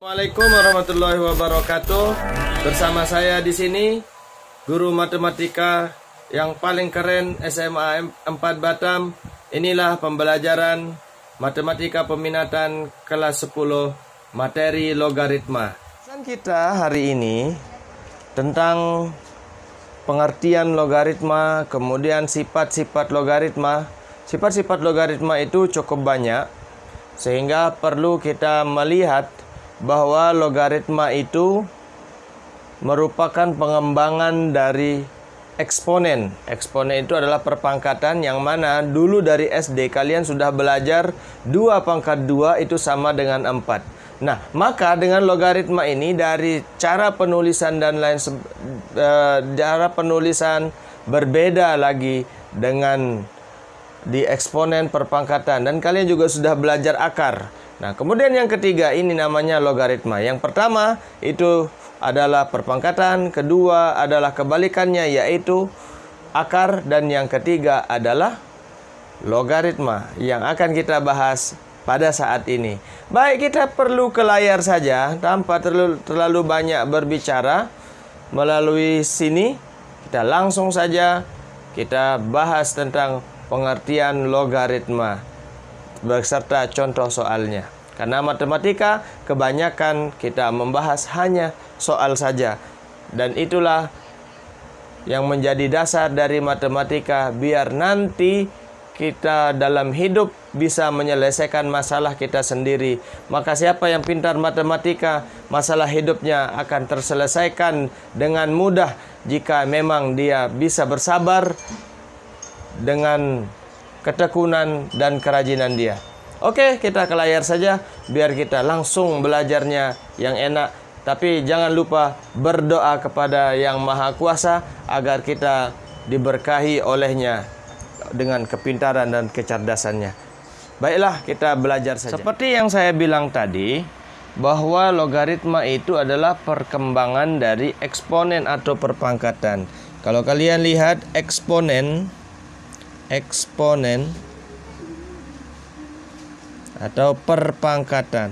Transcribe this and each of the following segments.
Assalamualaikum warahmatullahi wabarakatuh. Bersama saya di sini guru matematika yang paling keren SMA 4 Batam. Inilah pembelajaran matematika peminatan kelas 10 materi logaritma. Pesan kita hari ini tentang pengertian logaritma, kemudian sifat-sifat logaritma. Sifat-sifat logaritma itu cukup banyak sehingga perlu kita melihat bahwa logaritma itu merupakan pengembangan dari eksponen. Eksponen itu adalah perpangkatan yang mana dulu dari SD kalian sudah belajar 2 pangkat 2 itu sama dengan 4. Nah, maka dengan logaritma ini dari cara penulisan dan lain cara penulisan berbeda lagi dengan di eksponen perpangkatan, dan kalian juga sudah belajar akar. Nah, kemudian yang ketiga ini namanya logaritma. Yang pertama itu adalah perpangkatan, kedua adalah kebalikannya yaitu akar, dan yang ketiga adalah logaritma yang akan kita bahas pada saat ini. Baik, kita perlu ke layar saja tanpa terlalu banyak berbicara. Melalui sini kita langsung saja kita bahas tentang pengertian logaritma beserta contoh soalnya. Karena matematika kebanyakan kita membahas hanya soal saja, dan itulah yang menjadi dasar dari matematika biar nanti kita dalam hidup bisa menyelesaikan masalah kita sendiri. Maka siapa yang pintar matematika, masalah hidupnya akan terselesaikan dengan mudah jika memang dia bisa bersabar dengan ketekunan dan kerajinan dia. Oke, kita ke layar saja biar kita langsung belajarnya yang enak. Tapi jangan lupa berdoa kepada Yang Maha Kuasa agar kita diberkahi olehnya dengan kepintaran dan kecerdasannya. Baiklah, kita belajar saja. Seperti yang saya bilang tadi, bahwa logaritma itu adalah perkembangan dari eksponen atau perpangkatan. Kalau kalian lihat eksponen atau perpangkatan.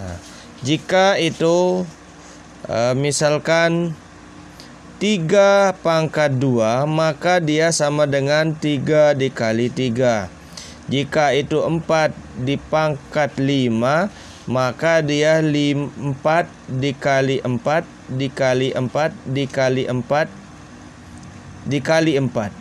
Nah, jika itu misalkan 3 pangkat 2, maka dia sama dengan 3 dikali 3. Jika itu 4 di pangkat 5, maka dia 4 dikali 4 dikali 4 dikali 4 dikali 4.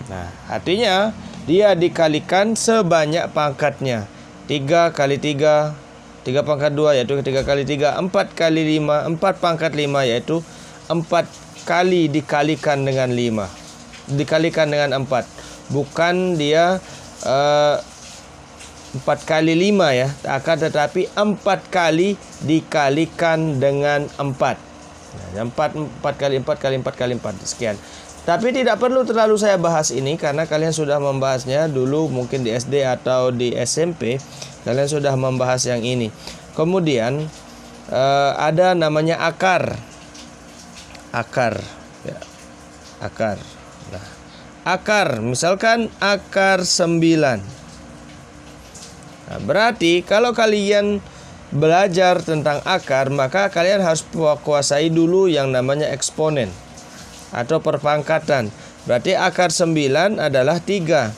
Nah, artinya dia dikalikan sebanyak pangkatnya. 3 kali 3, 3 pangkat 2 yaitu 3 kali 3, 4 kali 5, 4 pangkat 5 yaitu 4 kali dikalikan dengan 5. Dikalikan dengan 4. Bukan dia 4 kali 5 ya, akan tetapi 4 kali dikalikan dengan 4. Nah, 4 kali 4 kali 4 kali 4 sekian. Tapi tidak perlu terlalu saya bahas ini karena kalian sudah membahasnya dulu mungkin di SD atau di SMP. Kalian sudah membahas yang ini. Kemudian ada namanya akar. Akar ya. Akar. Nah, akar misalkan akar 9. Nah, berarti kalau kalian belajar tentang akar, maka kalian harus kuasai dulu yang namanya eksponen atau perpangkatan. Berarti akar 9 adalah 3,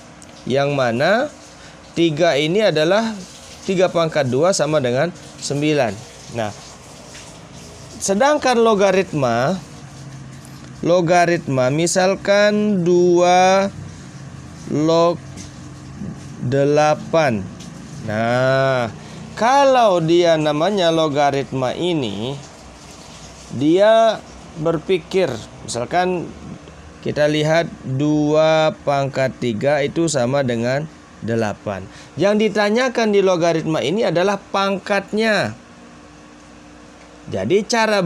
yang mana 3 ini adalah 3 pangkat 2 sama dengan 9. Nah, sedangkan logaritma misalkan 2 log 8. Nah, kalau dia namanya logaritma ini, dia berpikir, misalkan kita lihat 2 pangkat 3 itu sama dengan 8. Yang ditanyakan di logaritma ini adalah pangkatnya. Jadi cara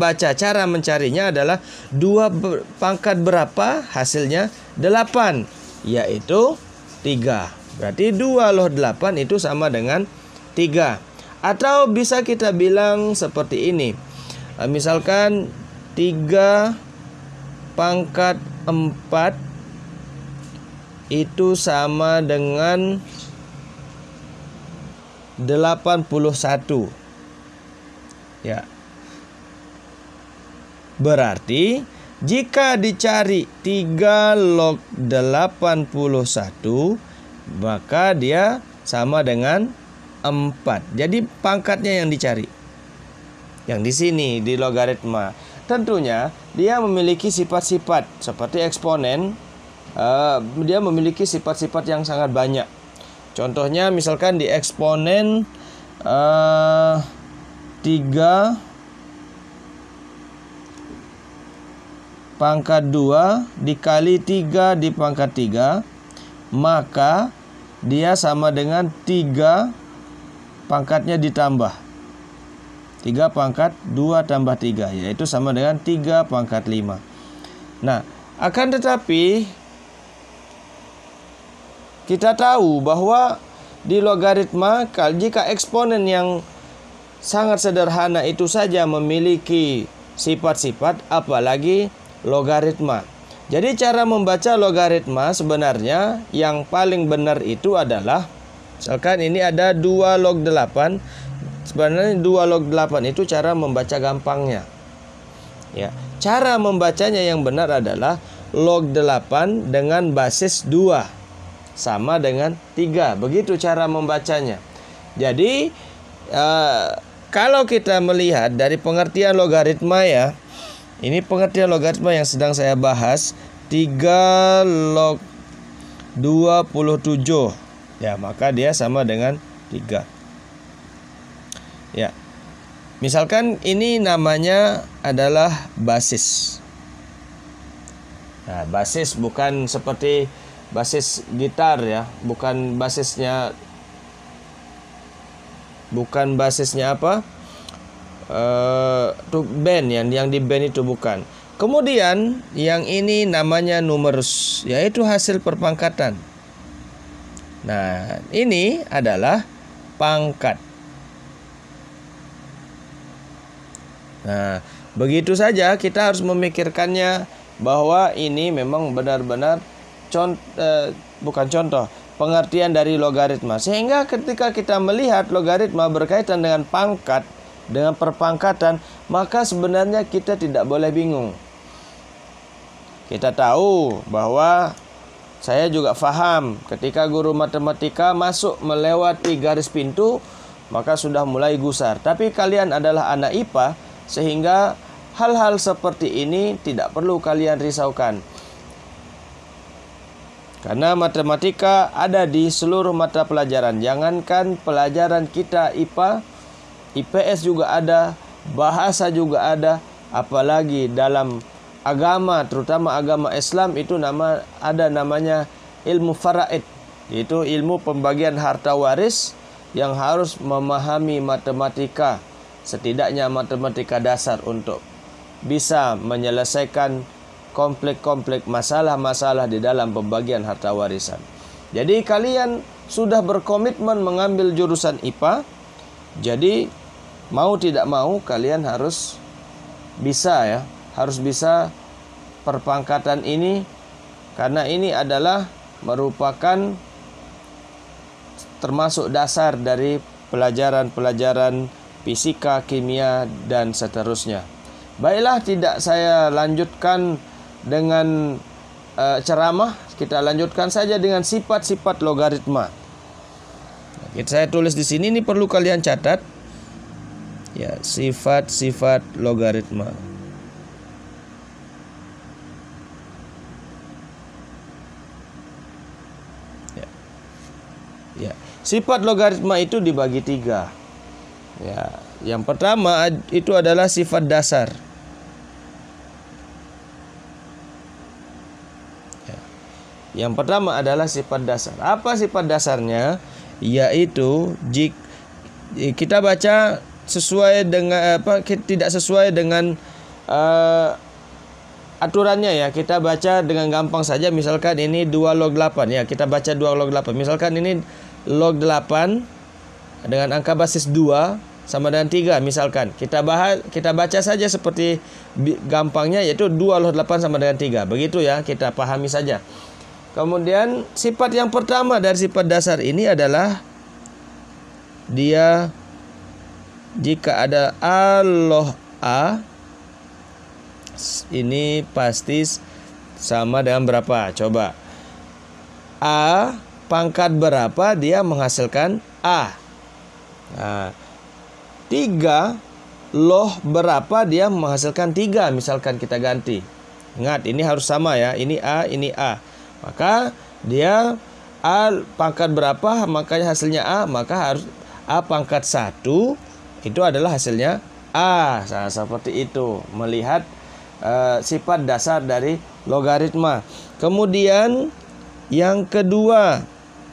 mencarinya adalah 2 pangkat berapa, hasilnya 8, yaitu 3. Berarti 2 log 8 itu sama dengan 3. Atau bisa kita bilang seperti ini. Misalkan 3 pangkat 4 itu sama dengan 81. Ya. Berarti jika dicari 3 log 81, maka dia sama dengan 4. Jadi pangkatnya yang dicari. Yang di sini di logaritma. Tentunya dia memiliki sifat-sifat seperti eksponen. Dia memiliki sifat-sifat yang sangat banyak. Contohnya misalkan di eksponen 3 pangkat 2 dikali 3 di pangkat 3, maka dia sama dengan 3 pangkatnya ditambah 3 pangkat 2 tambah 3, yaitu sama dengan 3 pangkat 5. Nah, akan tetapi kita tahu bahwa di logaritma, jika eksponen yang sangat sederhana itu saja memiliki sifat-sifat, apalagi logaritma. Jadi cara membaca logaritma sebenarnya yang paling benar itu adalah, misalkan ini ada 2 log 8. Sebenarnya 2 log 8 itu cara membaca gampangnya. Ya, cara membacanya yang benar adalah log 8 dengan basis 2 sama dengan 3. Begitu cara membacanya. Jadi kalau kita melihat dari pengertian logaritma ya, ini pengertian logaritma yang sedang saya bahas, 3 log 27. Ya, maka dia sama dengan 3. Ya. Misalkan ini namanya adalah basis. Nah, basis bukan seperti basis gitar ya, bukan basisnya apa? Tuh band yang di band itu bukan. Kemudian yang ini namanya numerus, yaitu hasil perpangkatan. Nah, ini adalah pangkat. Nah, begitu saja kita harus memikirkannya bahwa ini memang benar-benar bukan contoh, pengertian dari logaritma. Sehingga ketika kita melihat logaritma berkaitan dengan pangkat, dengan perpangkatan, maka sebenarnya kita tidak boleh bingung. Kita tahu bahwa saya juga paham ketika guru matematika masuk melewati garis pintu, maka sudah mulai gusar. Tapi kalian adalah anak IPA, sehingga hal-hal seperti ini tidak perlu kalian risaukan. Karena matematika ada di seluruh mata pelajaran. Jangankan pelajaran kita IPA, IPS juga ada, bahasa juga ada, apalagi dalam agama, terutama agama Islam itu ada namanya ilmu faraid, yaitu ilmu pembagian harta waris yang harus memahami matematika, setidaknya matematika dasar untuk bisa menyelesaikan komplek-komplek masalah-masalah di dalam pembagian harta warisan. Jadi kalian sudah berkomitmen mengambil jurusan IPA, jadi mau tidak mau kalian harus bisa perpangkatan ini, karena ini adalah merupakan termasuk dasar dari pelajaran-pelajaran fisika, kimia, dan seterusnya. Baiklah, tidak saya lanjutkan dengan ceramah, kita lanjutkan saja dengan sifat-sifat logaritma. Saya tulis di sini, ini perlu kalian catat. Ya, sifat-sifat logaritma. Ya. Sifat logaritma itu dibagi 3. Ya, yang pertama itu adalah sifat dasar. Ya. Yang pertama adalah sifat dasar. Apa sifat dasarnya? Yaitu jika kita baca sesuai dengan tidak sesuai dengan aturannya ya, kita baca dengan gampang saja. Misalkan ini 2 log 8 ya, kita baca 2 log 8. Misalkan ini log 8 dengan angka basis 2 sama dengan 3 misalkan. Kita baca saja seperti gampangnya, yaitu 2 log 8 sama dengan 3. Begitu ya, kita pahami saja. Kemudian sifat yang pertama dari sifat dasar ini adalah dia jika ada A log A, ini pasti sama dengan berapa? Coba. A pangkat berapa dia menghasilkan A. Nah, 3 log berapa dia menghasilkan 3. Misalkan kita ganti. Ingat, ini harus sama ya. Ini A, ini A. Maka dia A pangkat berapa, makanya hasilnya A. Maka harus A pangkat 1 itu adalah hasilnya A. Nah, seperti itu. Melihat sifat dasar dari logaritma. Kemudian yang kedua,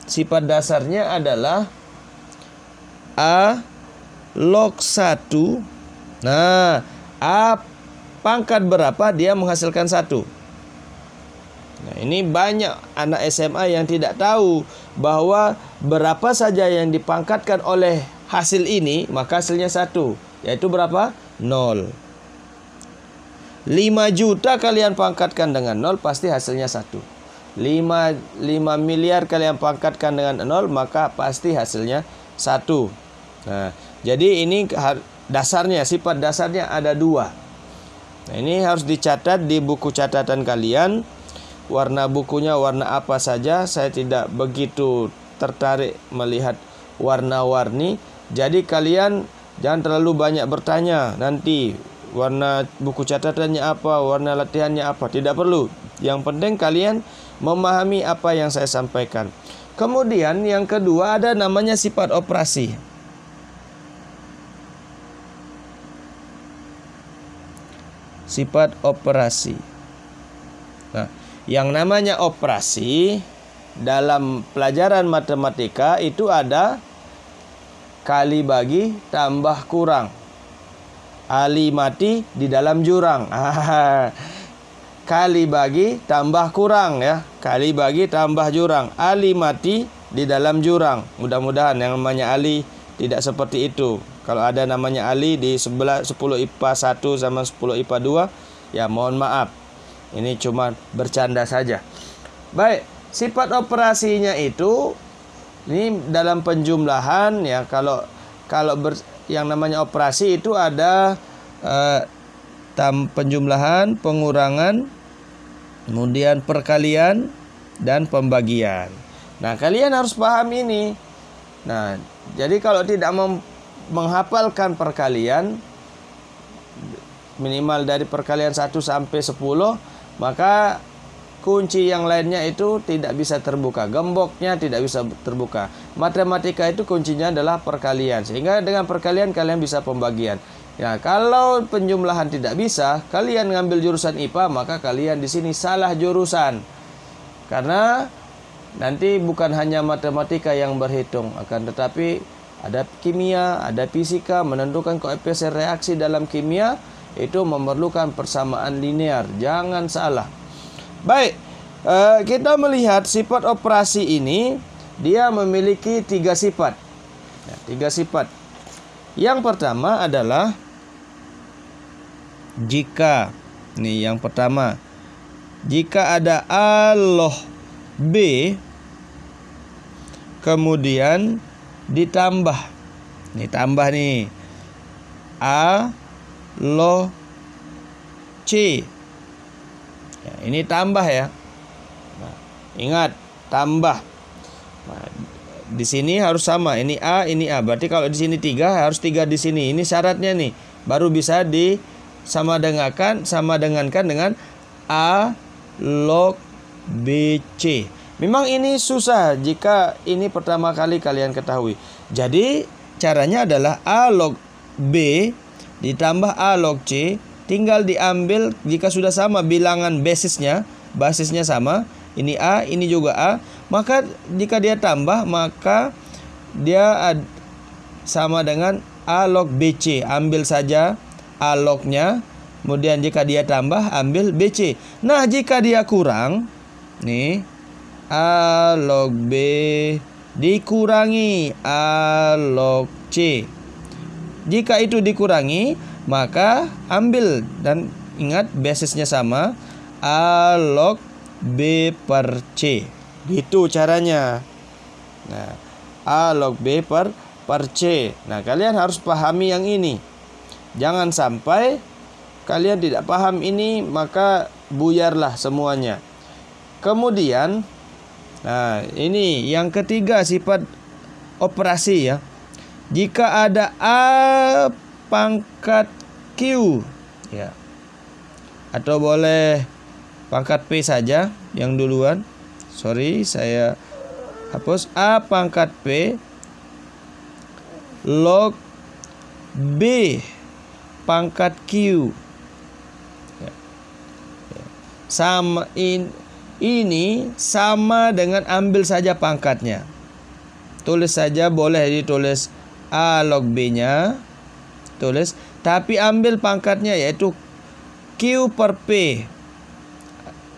sifat dasarnya adalah A log 1. Nah, A pangkat berapa dia menghasilkan 1. Nah, ini banyak anak SMA yang tidak tahu bahwa berapa saja yang dipangkatkan oleh hasil ini, maka hasilnya 1. Yaitu berapa? 0. 5 juta kalian pangkatkan dengan 0, pasti hasilnya 1. 5 miliar kalian pangkatkan dengan 0, maka pasti hasilnya 1. Nah, jadi ini dasarnya, sifat dasarnya ada 2. Nah, ini harus dicatat di buku catatan kalian. Warna bukunya warna apa saja, saya tidak begitu tertarik melihat warna-warni. Jadi kalian jangan terlalu banyak bertanya nanti warna buku catatannya apa, warna latihannya apa, tidak perlu. Yang penting kalian memahami apa yang saya sampaikan. Kemudian yang kedua ada namanya sifat operasi. Sifat operasi. Nah, yang namanya operasi dalam pelajaran matematika itu ada kali bagi tambah kurang. Ali mati di dalam jurang. Kali bagi tambah kurang ya. Kali bagi tambah jurang. Ali mati di dalam jurang. Mudah-mudahan yang namanya Ali tidak seperti itu. Kalau ada namanya Ali di sebelah 10 IPA 1 sama 10 IPA 2, ya mohon maaf. Ini cuma bercanda saja. Baik, sifat operasinya itu ini dalam penjumlahan ya. Kalau yang namanya operasi itu ada penjumlahan, pengurangan, kemudian perkalian dan pembagian. Nah, kalian harus paham ini. Nah, jadi kalau tidak menghafalkan perkalian minimal dari perkalian 1 sampai 10, maka kunci yang lainnya itu tidak bisa terbuka. Gemboknya tidak bisa terbuka. Matematika itu kuncinya adalah perkalian. Sehingga dengan perkalian kalian bisa pembagian. Ya, kalau penjumlahan tidak bisa, kalian ngambil jurusan IPA, maka kalian di sini salah jurusan. Karena nanti bukan hanya matematika yang berhitung, akan tetapi ada kimia, ada fisika, menentukan koefisien reaksi dalam kimia itu memerlukan persamaan linear. Jangan salah. Baik, kita melihat sifat operasi ini dia memiliki 3 sifat. Ya, 3 sifat. Yang pertama adalah jika, nih yang pertama, jika ada A log B kemudian ditambah, nih tambah nih A log C. Ya, ini tambah ya. Nah, ingat tambah. Nah, di sini harus sama. Ini A, ini A. Berarti kalau di sini 3 harus 3 di sini. Ini syaratnya nih. Baru bisa sama dengankan dengan A log BC. Memang ini susah jika ini pertama kali kalian ketahui. Jadi caranya adalah A log B ditambah A log C, tinggal diambil jika sudah sama bilangan basisnya sama, ini A, ini juga A, maka jika dia tambah maka dia sama dengan A log BC. Ambil saja A lognya, kemudian jika dia tambah ambil BC. Nah, jika dia kurang, nih A log B dikurangi A log C. Jika itu dikurangi, maka ambil dan ingat basisnya sama, A log B per C. Gitu caranya. Nah, A log B per per C. Nah, kalian harus pahami yang ini. Jangan sampai kalian tidak paham ini, maka buyarlah semuanya. Kemudian, nah ini yang ketiga, sifat operasi ya. Jika ada A pangkat Q ya, atau boleh pangkat P saja yang duluan. Sorry, saya hapus. A pangkat P log B pangkat Q ya. Sama ini sama dengan ambil saja pangkatnya. Tulis saja, boleh ditulis A log B nya, tulis, tapi ambil pangkatnya yaitu Q per P,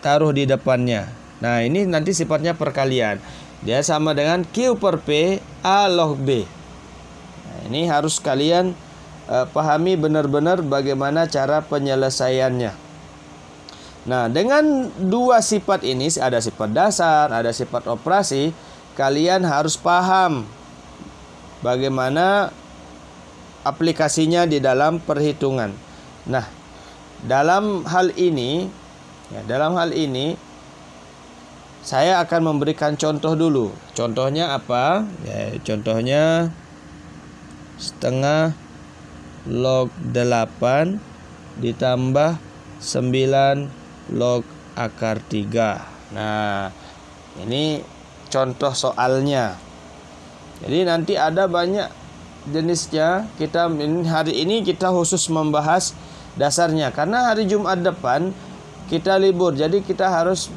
taruh di depannya. Nah, ini nanti sifatnya perkalian. Dia sama dengan Q per P A log B. Nah, ini harus kalian pahami benar-benar bagaimana cara penyelesaiannya. Nah, dengan dua sifat ini, ada sifat dasar, ada sifat operasi, kalian harus paham bagaimana aplikasinya di dalam perhitungan. Nah, dalam hal ini saya akan memberikan contoh dulu. Contohnya apa? Ya, contohnya setengah log 8 ditambah 9 log akar 3. Nah, ini contoh soalnya. Jadi nanti ada banyak jenisnya. Hari ini kita khusus membahas dasarnya, karena hari Jumat depan kita libur. Jadi kita harus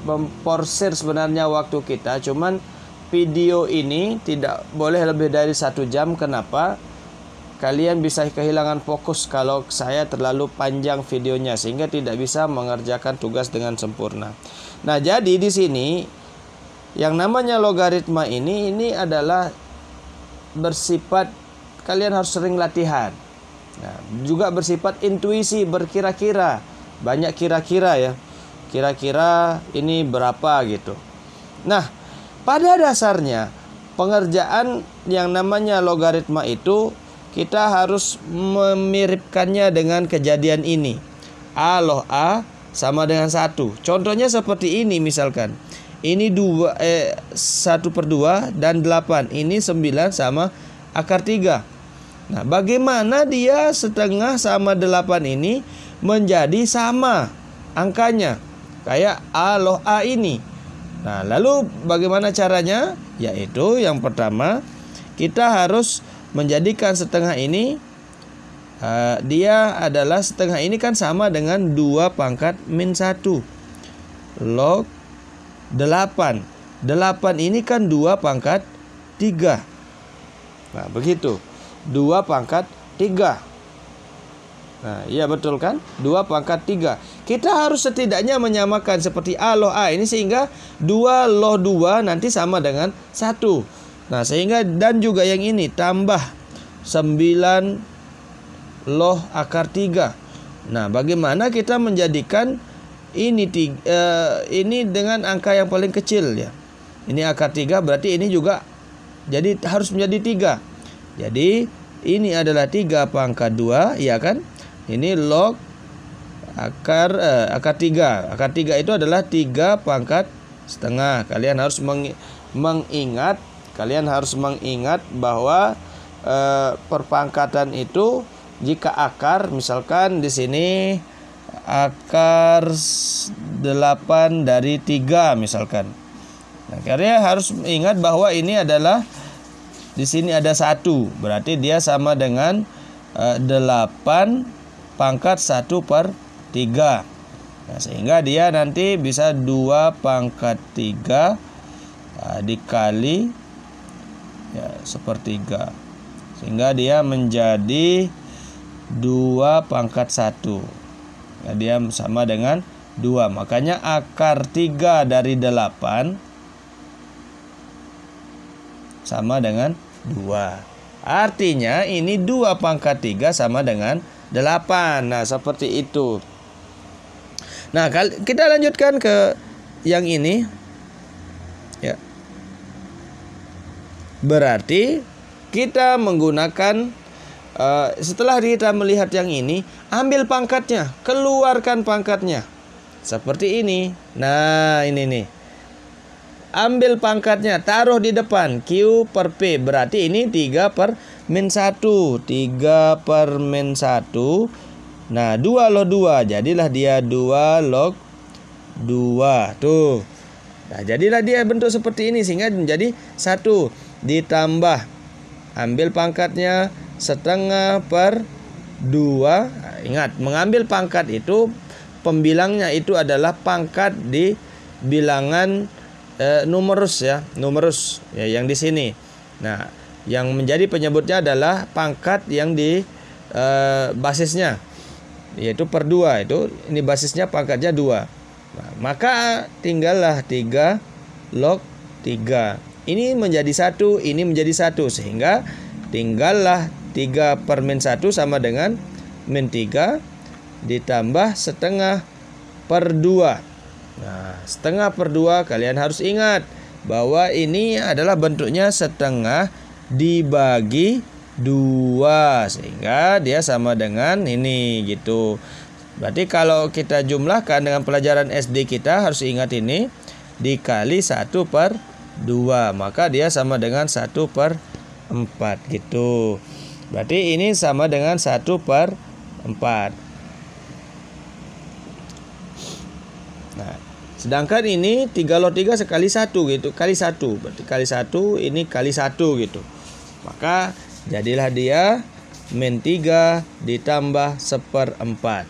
memporsir sebenarnya waktu kita. Cuman video ini tidak boleh lebih dari 1 jam. Kenapa? Kalian bisa kehilangan fokus kalau saya terlalu panjang videonya, sehingga tidak bisa mengerjakan tugas dengan sempurna. Nah, jadi di sini yang namanya logaritma ini adalah bersifat kalian harus sering latihan. Nah, juga bersifat intuisi, berkira-kira, banyak kira-kira ya. Kira-kira ini berapa gitu. Nah, pada dasarnya pengerjaan yang namanya logaritma itu kita harus memiripkannya dengan kejadian ini. A log A sama dengan 1. Contohnya seperti ini misalkan. Ini 1/2 dan 8. Ini 9 sama akar 3. Nah, bagaimana dia setengah sama 8 ini menjadi sama angkanya? Kayak A log A ini. Nah, lalu bagaimana caranya? Yaitu yang pertama, kita harus menjadikan setengah ini, dia adalah setengah ini kan sama dengan 2 pangkat min 1 log 8. 8 ini kan 2 pangkat 3. Nah, begitu. 2 pangkat 3. Nah, iya betul kan? 2 pangkat 3. Kita harus setidaknya menyamakan seperti A log A ini, sehingga 2 log 2 nanti sama dengan 1. Nah, sehingga dan juga yang ini tambah 9 log akar 3. Nah, bagaimana kita menjadikan ini dengan angka yang paling kecil ya. Ini akar 3, berarti ini juga jadi harus menjadi 3. Jadi ini adalah 3 pangkat 2, ya kan? Ini log akar 3. Akar 3 itu adalah 3 pangkat setengah. Kalian harus mengingat bahwa perpangkatan itu jika akar, misalkan di sini akar 8 dari 3 misalkan. Nah, kalian harus ingat bahwa ini adalah di sini ada 1, berarti dia sama dengan 8 pangkat 1/3. Nah, sehingga dia nanti bisa 2 pangkat 3 dikali ya 1/3, sehingga dia menjadi 2 pangkat 1. Nah, dia sama dengan 2. Makanya akar 3 dari 8 sama dengan 2. Artinya ini 2 pangkat 3 sama dengan 8. Nah, seperti itu. Nah, kita lanjutkan ke yang ini. Ya. Berarti kita menggunakan setelah kita melihat yang ini, ambil pangkatnya, keluarkan pangkatnya. Seperti ini. Nah, ini nih. Ambil pangkatnya, taruh di depan. Q per P. Berarti ini 3 per min 1. 3 per min 1. Nah, 2 log 2. Jadilah dia 2 log 2. Tuh. Nah, jadilah dia bentuk seperti ini. Sehingga menjadi 1. Ditambah. Ambil pangkatnya. Setengah per 2. Nah, ingat, mengambil pangkat itu pembilangnya itu adalah pangkat di bilangan numerus ya, numerus ya, yang di sini. Nah, yang menjadi penyebutnya adalah pangkat yang di basisnya, yaitu per 2. Itu ini basisnya pangkatnya 2. Nah, maka tinggallah 3 log 3. Ini menjadi 1, ini menjadi 1, sehingga tinggallah 3 per min 1 sama dengan min 3 ditambah setengah per 2. Nah, setengah per 2 kalian harus ingat bahwa ini adalah bentuknya setengah dibagi 2, sehingga dia sama dengan ini gitu. Berarti kalau kita jumlahkan dengan pelajaran SD kita harus ingat ini dikali 1 per 2, maka dia sama dengan 1 per 4 gitu. Berarti ini sama dengan 1 per 4. Nah, sedangkan ini 3 log 3 sekali 1 gitu. Kali 1. Berarti kali 1 ini kali 1 gitu. Maka jadilah dia min 3 ditambah 1/4.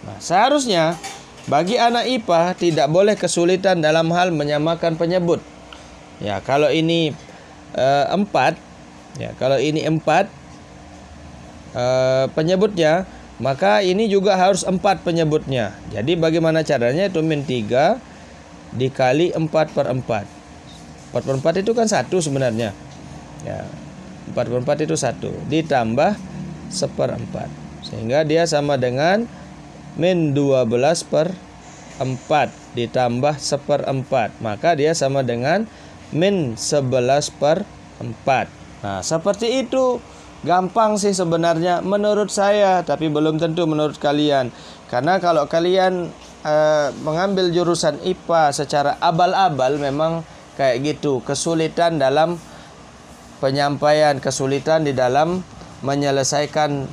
Nah, seharusnya bagi anak IPA tidak boleh kesulitan dalam hal menyamakan penyebut. Ya, kalau ini 4, ya, kalau ini 4 penyebutnya, maka ini juga harus 4 penyebutnya. Jadi bagaimana caranya? Itu min 3 dikali 4 per 4. 4 per 4 itu kan 1 sebenarnya. Ya, 4 per 4 itu 1 ditambah 1/4, sehingga dia sama dengan min 12 per 4 ditambah 1/4, maka dia sama dengan min 11 per 4. Nah, seperti itu. Gampang sih sebenarnya menurut saya, tapi belum tentu menurut kalian. Karena kalau kalian mengambil jurusan IPA secara abal-abal, memang kayak gitu. Kesulitan dalam penyampaian, kesulitan di dalam menyelesaikan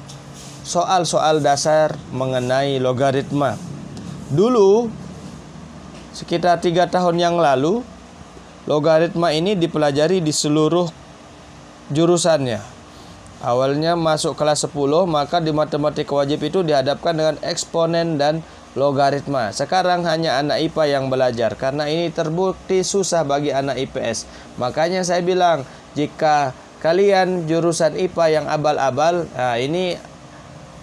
soal-soal dasar mengenai logaritma. Dulu, sekitar 3 tahun yang lalu, logaritma ini dipelajari di seluruh jurusannya. Awalnya masuk kelas 10, maka di matematika wajib itu dihadapkan dengan eksponen dan logaritma. Sekarang hanya anak IPA yang belajar, karena ini terbukti susah bagi anak IPS. Makanya saya bilang, jika kalian jurusan IPA yang abal-abal, nah ini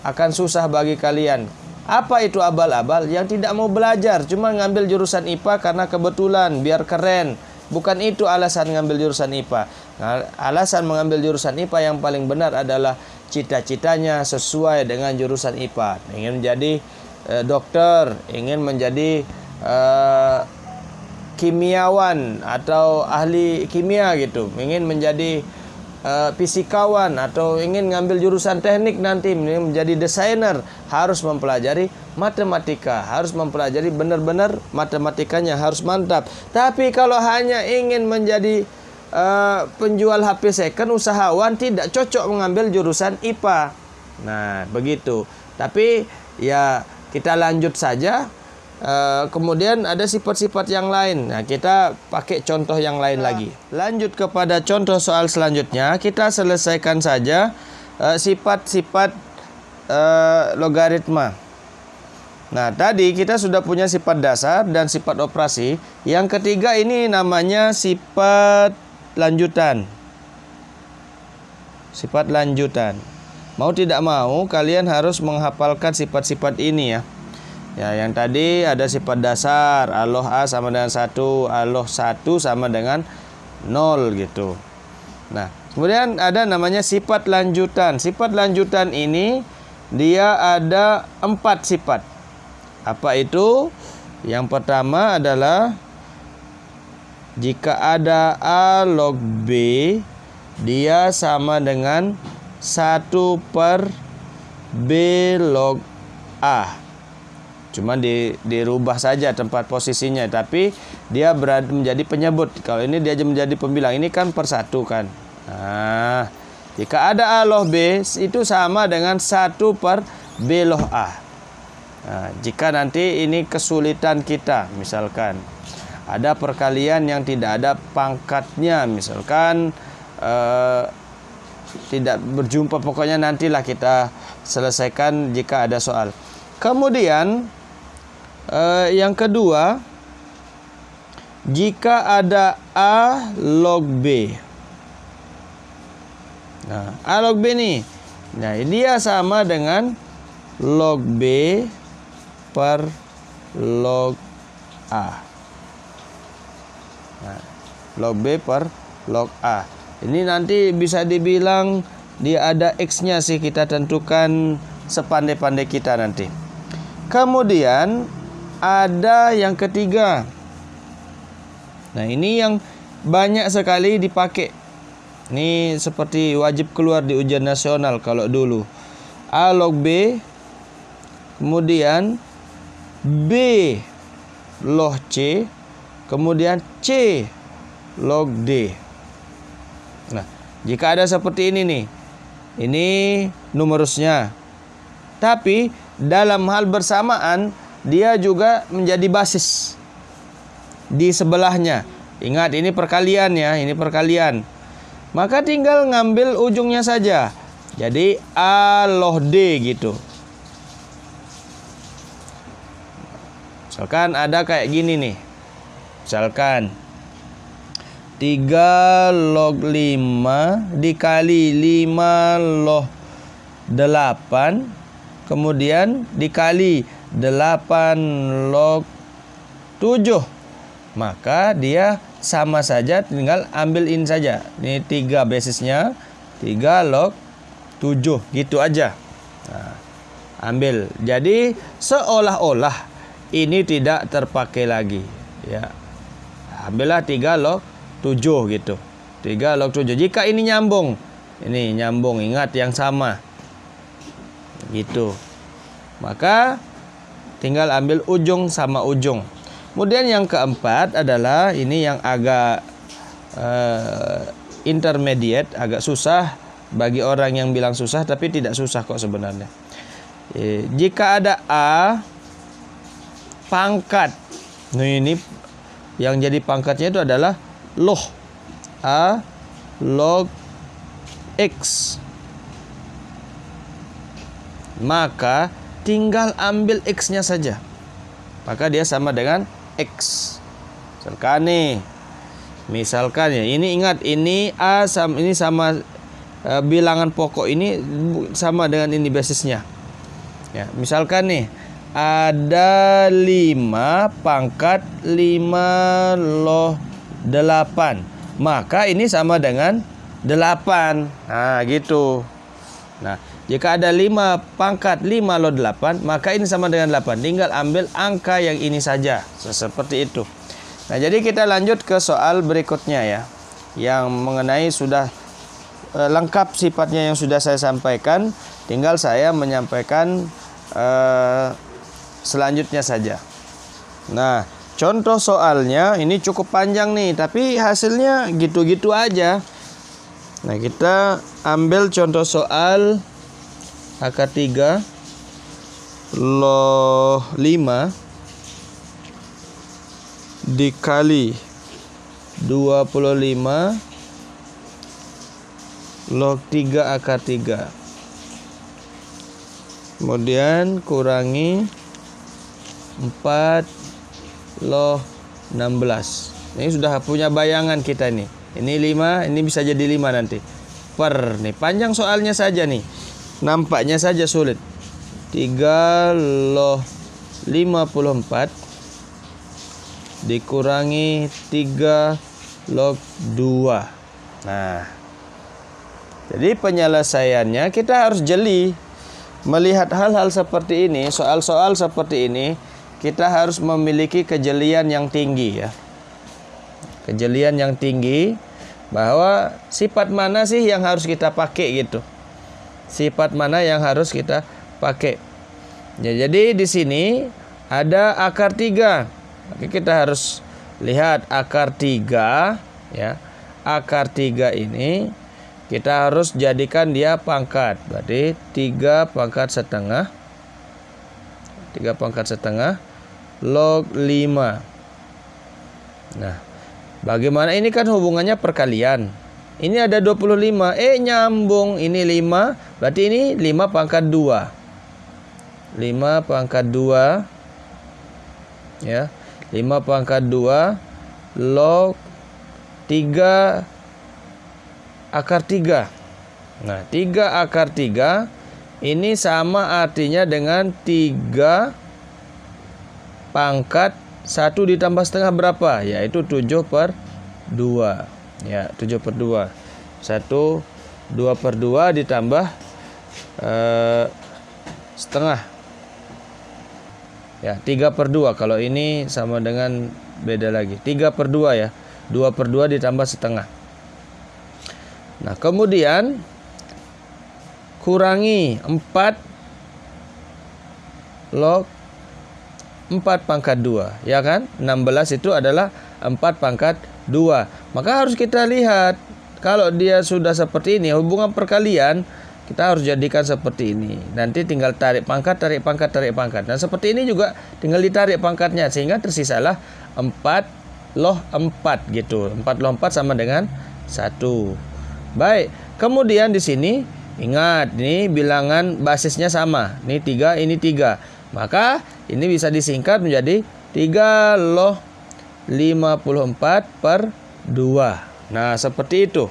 akan susah bagi kalian. Apa itu abal-abal? Yang tidak mau belajar, cuma ngambil jurusan IPA karena kebetulan, biar keren. Bukan itu alasan ngambil jurusan IPA. Nah, alasan mengambil jurusan IPA yang paling benar adalah cita-citanya sesuai dengan jurusan IPA. Ingin menjadi dokter, ingin menjadi kimiawan atau ahli kimia gitu, ingin menjadi fisikawan, atau ingin ngambil jurusan teknik nanti menjadi desainer, harus mempelajari matematika, harus mempelajari benar-benar matematikanya harus mantap. Tapi kalau hanya ingin menjadi penjual HP second, usahawan, tidak cocok mengambil jurusan IPA. Nah, begitu. Tapi ya kita lanjut saja. Kemudian ada sifat-sifat yang lain. Nah, kita pakai contoh yang lain lagi. Lanjut kepada contoh soal selanjutnya. Kita selesaikan saja sifat-sifat logaritma. Nah, tadi kita sudah punya sifat dasar dan sifat operasi. Yang ketiga ini namanya sifat lanjutan. Sifat lanjutan. Mau tidak mau kalian harus menghafalkan sifat-sifat ini ya. Ya, yang tadi ada sifat dasar, aloh A sama dengan 1, aloh 1 sama dengan 0 gitu. Nah, kemudian ada namanya sifat lanjutan. Sifat lanjutan ini dia ada 4 sifat. Apa itu? Yang pertama adalah jika ada A log B dia sama dengan 1 per B log A. Cuma dirubah saja tempat posisinya, tapi dia berada menjadi penyebut. Kalau ini dia menjadi pembilang, ini kan per 1 kan. Nah, jika ada A log B, itu sama dengan 1 per B log A. Nah, jika nanti ini kesulitan kita, misalkan ada perkalian yang tidak ada pangkatnya, misalkan tidak berjumpa, pokoknya nantilah kita selesaikan jika ada soal. Kemudian yang kedua, jika ada A log B. Nah, A log B nih. Nah, dia sama dengan log B per log A. Nah, log B per log A. Ini nanti bisa dibilang dia ada X-nya sih, kita tentukan sepandai-pandai kita nanti. Kemudian ada yang ketiga. Nah, ini yang banyak sekali dipakai. Ini seperti wajib keluar di ujian nasional kalau dulu. A log B, kemudian B log C, kemudian C log D. Nah, jika ada seperti ini nih, ini numerusnya. Tapi dalam hal bersamaan, dia juga menjadi basis di sebelahnya. Ingat, ini perkalian ya, ini perkalian. Maka tinggal ngambil ujungnya saja. Jadi A log D gitu. Misalkan ada kayak gini nih. Misalkan 3 log 5 dikali 5 log 8, kemudian dikali 8 log 7. Maka dia sama saja, tinggal ambil in saja. Ini 3 basisnya, 3 log 7, gitu aja. Nah, ambil. Jadi seolah-olah ini tidak terpakai lagi, ya. Ambillah 3 log 7 gitu. 3 log 7. Jika ini nyambung, ini nyambung, ingat yang sama. Gitu. Maka tinggal ambil ujung sama ujung. Kemudian yang keempat adalah ini yang agak intermediate, agak susah bagi orang yang bilang susah, tapi tidak susah kok sebenarnya. Jika ada A pangkat, nah ini yang jadi pangkatnya itu adalah log A log X. Maka tinggal ambil X-nya saja. Maka dia sama dengan X. Misalkan ya, ini ingat, ini A sama, ini sama bilangan pokok ini sama dengan ini basisnya. Ya, misalkan nih ada 5 pangkat 5 log 8. Maka ini sama dengan 8. Nah, gitu. Nah, jika ada 5 pangkat 5 log 8, maka ini sama dengan 8. Tinggal ambil angka yang ini saja. Seperti itu. Nah, jadi kita lanjut ke soal berikutnya ya. Yang mengenai sudah lengkap sifatnya yang sudah saya sampaikan. Tinggal saya menyampaikan selanjutnya saja. Nah, contoh soalnya ini cukup panjang nih, tapi hasilnya gitu-gitu aja. Nah, kita ambil contoh soal angka 3 log 5 dikali 25 log 3 akar 3. Kemudian kurangi 4 log 16. Ini sudah punya bayangan kita nih. Ini 5, ini bisa jadi 5 nanti. Per nih, panjang soalnya saja nih. Nampaknya saja sulit. 3 log 54 dikurangi 3 log 2. Nah, jadi penyelesaiannya kita harus jeli. Melihat hal-hal seperti ini, soal-soal seperti ini, kita harus memiliki kejelian yang tinggi ya. Kejelian yang tinggi bahwa sifat mana sih yang harus kita pakai gitu. Sifat mana yang harus kita pakai. Ya, jadi di sini ada akar 3. Oke, kita harus lihat akar 3 ya. Akar 3 ini kita harus jadikan dia pangkat. Berarti 3 pangkat setengah. 3 pangkat setengah log 5. Nah, bagaimana ini kan hubungannya perkalian. Ini ada 25. Nyambung. Ini 5. Berarti ini 5 pangkat 2. 5 pangkat 2. Ya. 5 pangkat 2 log 3 akar 3. Nah, 3 akar 3 ini sama artinya dengan 3 pangkat 1 ditambah setengah berapa? Yaitu 7/2. Ya, 7/2. 2/2 ditambah setengah. Ya, 3/2. Kalau ini sama dengan beda lagi. 3/2 ya. 2/2 ditambah setengah. Nah, kemudian kurangi 4 log 4 pangkat 2. Ya kan? 16 itu adalah 4 pangkat 2. Maka harus kita lihat, kalau dia sudah seperti ini, hubungan perkalian, kita harus jadikan seperti ini. Nanti tinggal tarik pangkat, tarik pangkat, tarik pangkat. Nah, seperti ini juga tinggal ditarik pangkatnya, sehingga tersisalah 4 loh 4 gitu. 4 loh 4 sama dengan 1. Baik, kemudian di sini ingat, ini bilangan basisnya sama. Ini 3, ini 3. Maka ini bisa disingkat menjadi 3 loh 54/2. Nah, seperti itu.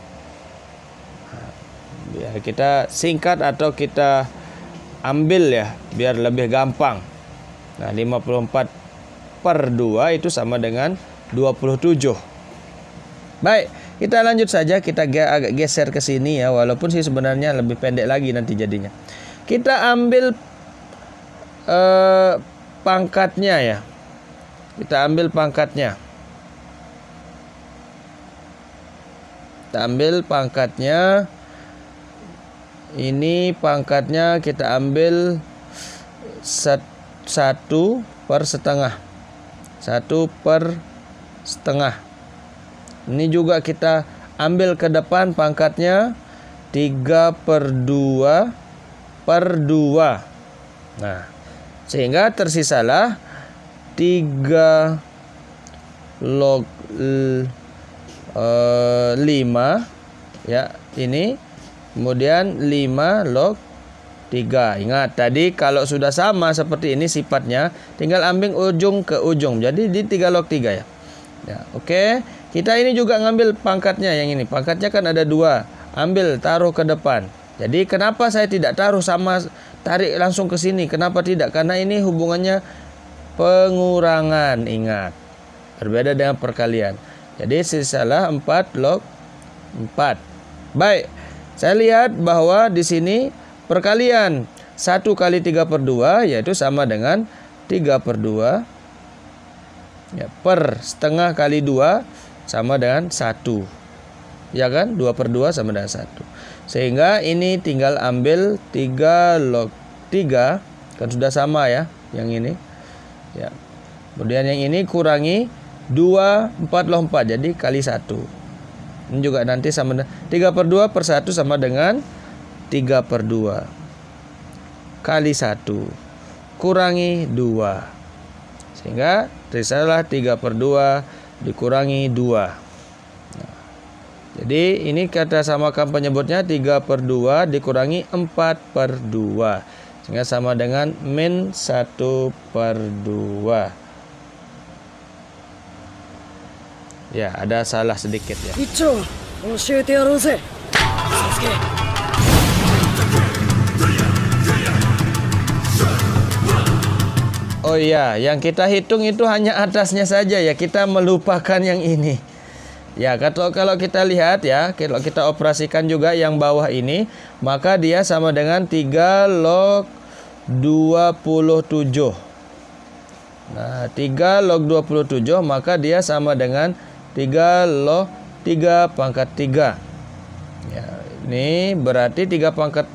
Biar kita singkat atau kita ambil ya, biar lebih gampang. Nah, 54/2 itu sama dengan 27. Baik, kita lanjut saja. Kita agak geser ke sini ya, walaupun sih sebenarnya lebih pendek lagi nanti jadinya. Kita ambil pangkatnya ya. Kita ambil pangkatnya. Kita ambil pangkatnya. Ini pangkatnya kita ambil 1/1. 1/1. Ini juga kita ambil ke depan pangkatnya 3/2/2. Nah, sehingga tersisalah 3 log 5 ya, ini kemudian 5 log 3. Ingat tadi kalau sudah sama seperti ini sifatnya, tinggal ambil ujung ke ujung. Jadi di 3 log 3 ya. Ya, oke. Kita ini juga ngambil pangkatnya yang ini. Pangkatnya kan ada 2. Ambil, taruh ke depan. Jadi kenapa saya tidak taruh sama, tarik langsung ke sini? Kenapa tidak? Karena ini hubungannya pengurangan, ingat. Berbeda dengan perkalian. Jadi sisalah 4 log 4. Baik. Saya lihat bahwa di sini perkalian 1 kali 3/2 yaitu sama dengan 3/2 ya, per setengah kali 2 sama dengan 1. Ya kan? 2/2 sama dengan 1. Sehingga ini tinggal ambil 3 log 3, kan sudah sama ya yang ini. Ya. Kemudian yang ini kurangi 4 log 4, jadi kali 1. Ini juga nanti sama dengan 3/2 per 1 sama dengan 3/2 kali 1 kurangi 2. Sehingga tersisalah 3/2 dikurangi 2. Nah, jadi ini kita samakan penyebutnya 3/2 dikurangi 4/2. Sehingga sama dengan min 1/2. Ya, ada salah sedikit ya. Oh iya, yang kita hitung itu hanya atasnya saja ya. Kita melupakan yang ini. Ya, kalau kita lihat ya, kalau kita operasikan juga yang bawah ini, maka dia sama dengan 3 log 27. Nah, 3 log 27 maka dia sama dengan 3 log 3 pangkat 3. Ya, ini berarti 3 pangkat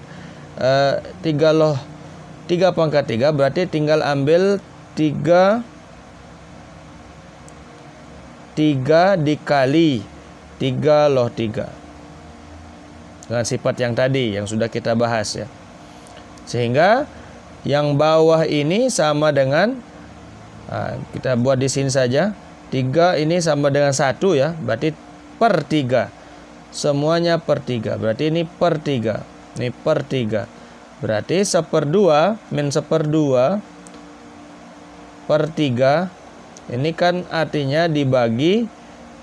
3 loh 3 pangkat 3 berarti tinggal ambil 3 dikali 3 loh 3 dengan sifat yang tadi yang sudah kita bahas ya. Sehingga yang bawah ini sama dengan kita buat di sini saja. 3 ini sama dengan 1 ya. Berarti per 3. Semuanya per 3. Berarti ini per 3. Ini per 3. Berarti 1/2 min 1/2 per 3. Ini kan artinya dibagi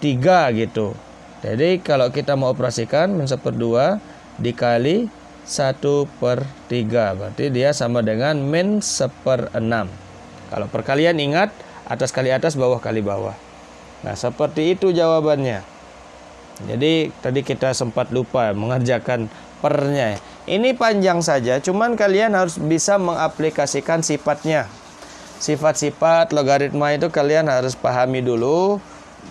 3 gitu. Jadi kalau kita mau operasikan min 1/2 dikali 1/3. Berarti dia sama dengan min 1/6. Kalau perkalian ingat atas kali atas, bawah kali bawah. Nah, seperti itu jawabannya. Jadi tadi kita sempat lupa mengerjakan pernya. Ini panjang saja, cuman kalian harus bisa mengaplikasikan sifatnya. Sifat-sifat logaritma itu kalian harus pahami dulu.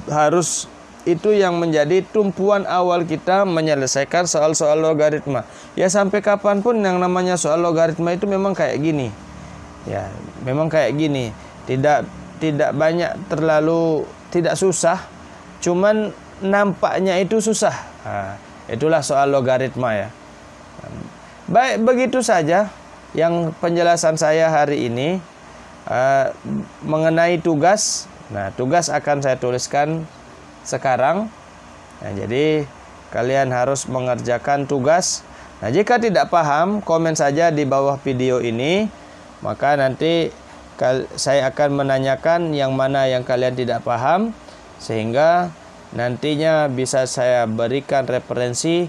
Harus itu yang menjadi tumpuan awal kita menyelesaikan soal-soal logaritma. Ya sampai kapanpun yang namanya soal logaritma itu memang kayak gini. Ya, memang kayak gini. Tidak banyak terlalu tidak susah, cuman nampaknya itu susah. Nah, itulah soal logaritma ya. Baik, begitu saja yang penjelasan saya hari ini mengenai tugas. Nah, tugas akan saya tuliskan sekarang. Nah, jadi kalian harus mengerjakan tugas. Nah, jika tidak paham, komen saja di bawah video ini. Maka nanti saya akan menanyakan yang mana yang kalian tidak paham, sehingga nantinya bisa saya berikan referensi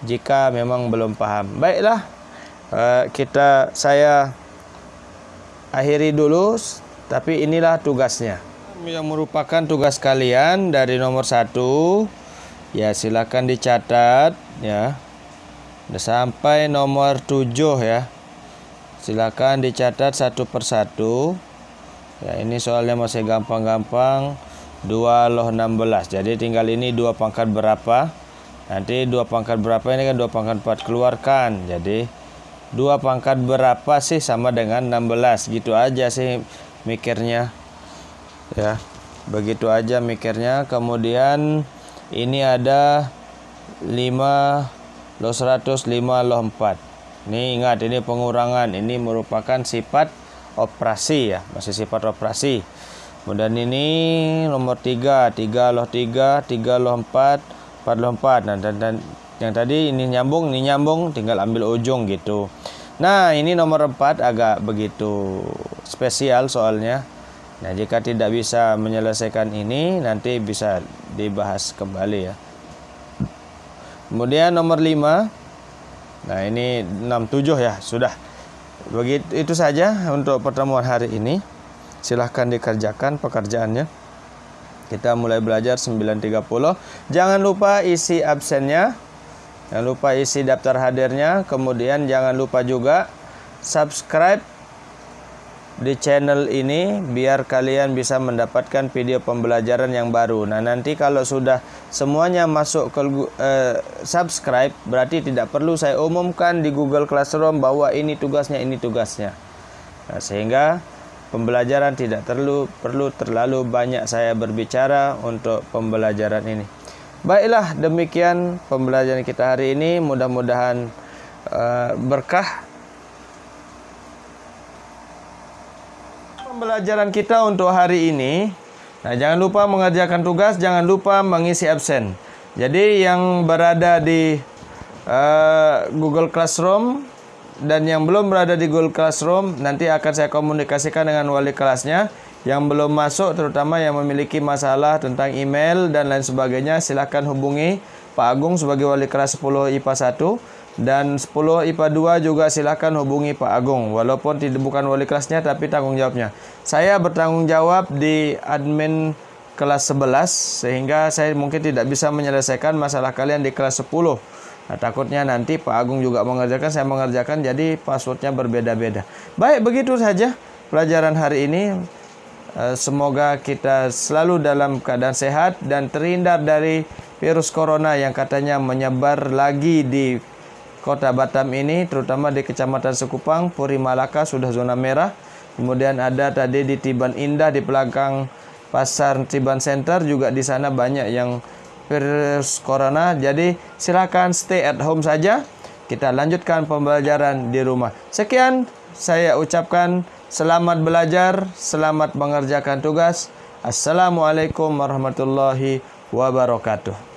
jika memang belum paham. Baiklah, saya akhiri dulu, tapi inilah tugasnya. Yang merupakan tugas kalian dari nomor 1, ya silakan dicatat ya. Sampai nomor 7 ya. Silakan dicatat satu persatu. Ya, ini soalnya masih gampang-gampang. 2 loh 16. Jadi tinggal ini 2 pangkat berapa. Nanti 2 pangkat berapa ini kan 2 pangkat 4 keluarkan. Jadi 2 pangkat berapa sih sama dengan 16. Gitu aja sih mikirnya. Ya, begitu aja mikirnya. Kemudian ini ada 5 loh 100, 5 loh 4. Ini ingat, ini pengurangan. Ini merupakan sifat operasi ya, masih sifat operasi. Kemudian ini nomor 3, 3 loh 3, 3 loh 4, 4 loh 4. Nah, dan yang tadi ini nyambung, tinggal ambil ujung gitu. Nah, ini nomor 4 agak begitu spesial soalnya. Nah, jika tidak bisa menyelesaikan ini, nanti bisa dibahas kembali ya. Kemudian nomor 5. Nah, ini 6, 7 ya, sudah. Begitu itu saja untuk pertemuan hari ini. Silahkan dikerjakan pekerjaannya. Kita mulai belajar 9.30. Jangan lupa isi absennya. Jangan lupa isi daftar hadirnya. Kemudian jangan lupa juga subscribe di channel ini biar kalian bisa mendapatkan video pembelajaran yang baru. Nah, nanti kalau sudah semuanya masuk ke subscribe, berarti tidak perlu saya umumkan di Google Classroom bahwa ini tugasnya, ini tugasnya. Nah, sehingga pembelajaran tidak perlu terlalu banyak saya berbicara untuk pembelajaran ini. Baiklah, demikian pembelajaran kita hari ini. Mudah-mudahan berkah. Pembelajaran kita untuk hari ini. Nah, jangan lupa mengerjakan tugas, jangan lupa mengisi absen. Jadi yang berada di Google Classroom dan yang belum berada di Google Classroom, nanti akan saya komunikasikan dengan wali kelasnya. Yang belum masuk, terutama yang memiliki masalah tentang email dan lain sebagainya, silahkan hubungi Pak Agung sebagai wali kelas 10 IPA 1. Dan 10 IPA 2 juga silahkan hubungi Pak Agung. Walaupun bukan wali kelasnya, tapi tanggung jawabnya. Saya bertanggung jawab di admin kelas 11, sehingga saya mungkin tidak bisa menyelesaikan masalah kalian di kelas 10. Nah, takutnya nanti Pak Agung juga mengerjakan, saya mengerjakan, jadi passwordnya berbeda-beda. Baik, begitu saja pelajaran hari ini. Semoga kita selalu dalam keadaan sehat dan terhindar dari virus corona yang katanya menyebar lagi di kota Batam ini, terutama di Kecamatan Sekupang, Puri Malaka sudah zona merah. Kemudian ada tadi di Tiban Indah di belakang Pasar Tiban Center juga di sana banyak yang virus corona. Jadi silakan stay at home saja. Kita lanjutkan pembelajaran di rumah. Sekian saya ucapkan selamat belajar, selamat mengerjakan tugas. Assalamualaikum warahmatullahi wabarakatuh.